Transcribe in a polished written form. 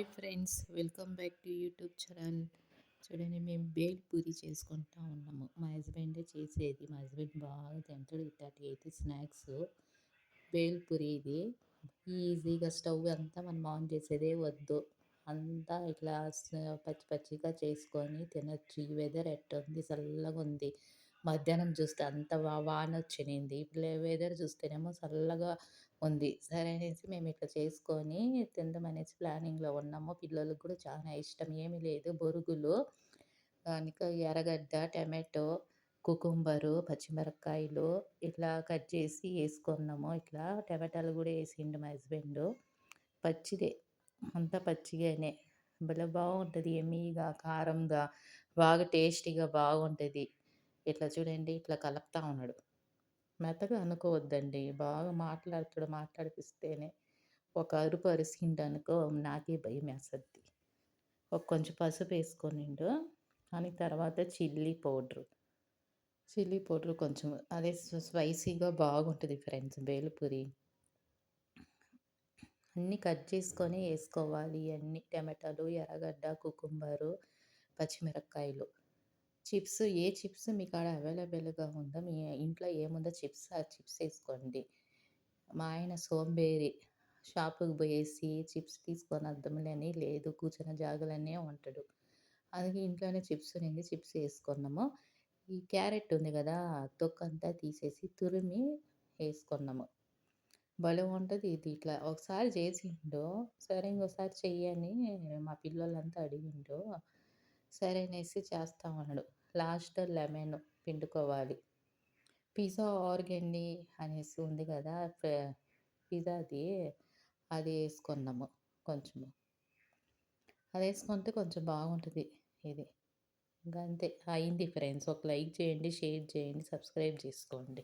Hi friends, welcome back to YouTube channel. చూడండి, మేము bale puri చేసుకుంటా ఉన్నాము. మా హస్బెండే చేసేది. మా హస్బెండ్ బాగా తింటాడు ఇట్లాంటి అయితే స్నాక్స్. బేల్ పూరి ఇది ఈజీగా స్టవ్ అంతా మనం ఆన్ చేసేదే వద్దు. అంతా ఇట్లా పచ్చి పచ్చిగా చేసుకొని తినొచ్చు. ఈ వెదర్ ఎట్టుంది, చల్లగా ఉంది. మధ్యాహ్నం చూస్తే అంత వాన వచ్చినింది. ఇప్పుడు వెదర్ చూస్తేనేమో చల్లగా ఉంది. సరే అనేసి మేము ఇట్లా చేసుకొని తిందామనేసి ప్లానింగ్‌లో ఉన్నాము. పిల్లలకి కూడా చాలా ఇష్టం. ఏమీ లేదు, బొరుగులు, ఇంకా ఎర్రగడ్డ, టమాటో, కుకుంబరు, పచ్చిమిరపకాయలు ఇట్లా కట్ చేసి ఏసుకున్నాము. ఇట్లా టమాటాలు కూడా ఏసిండు మా హస్బెండు. పచ్చిదే, అంతా పచ్చిగానే భలే బాగుంటది. యమ్మీగా, కారంగా, బాగా టేస్టీగా బాగుంటది. ఇట్లా చూడండి, ఇట్లా కలుపుతా ఉన్నాడు. మెత్తగా అనుకోవద్దండి. బాగా మాట్లాడతాడు, మాట్లాడిపిస్తేనే. ఒక అరుపు అరిసిండనుకో నాకే భయమేస్తది. కొంచెం పసుపేసుకొనిండు. అని తర్వాత చిల్లీ పౌడర్ కొంచెం అదే స్పైసీగా బాగుంటది ఫ్రెండ్స్ బేల్‌పూరి. అన్నీ కట్ చేసుకొని ఏసుకోవాలి. అన్నీ టమాటాలు, ఎర్రగడ్డ, కుకుంబరు, పచ్చిమిరపకాయలు. ఏ చిప్స్ మీకాడ అవైలబుల్‌గా ఉందో, మీ ఇంట్లో ఏముందో చిప్స్, ఆ చిప్స్ ఏసుకోండి. మా ఆయన సోంబేరి. షాపుకి పోయేసి చిప్స్ తీసుకొనొద్దాంలే అని లేదు, కూర్చున్న జాగాలోనే ఉంటాడు. అందుకే ఇంట్లోనే చిప్స్ ఉన్నింది, చిప్స్ ఏసుకున్నాము. ఈ క్యారెట్ ఉంది గదా! తొక్కంతా తీసేసి తురిమి ఏసుకున్నాము. భలే ఉంటది ఇది. ఇట్లా ఒకసారి చేసిండు. సరే ఇంకోసారి చెయ్యి అని మా పిల్లోళ్ళంతా అడిగిండ్రు. సరే అనేసి చేస్తా ఉన్నాడు. లాస్ట్‌లో లెమన్ పిండుకోవాలి. పిజ్జా ఆర్గాని అనేసి ఉంది గదా! పిజ్జాది అది ఏసుకున్నాము కొంచెము. అదేసుకుంటే కొంచెం బాగుంటది ఇది. ఇంక అంతే. అయింది ఫ్రెండ్స్. ఒక లైక్ చేయండి, షేర్ చేయండి, సబ్స్క్రైబ్ చేసుకోండి.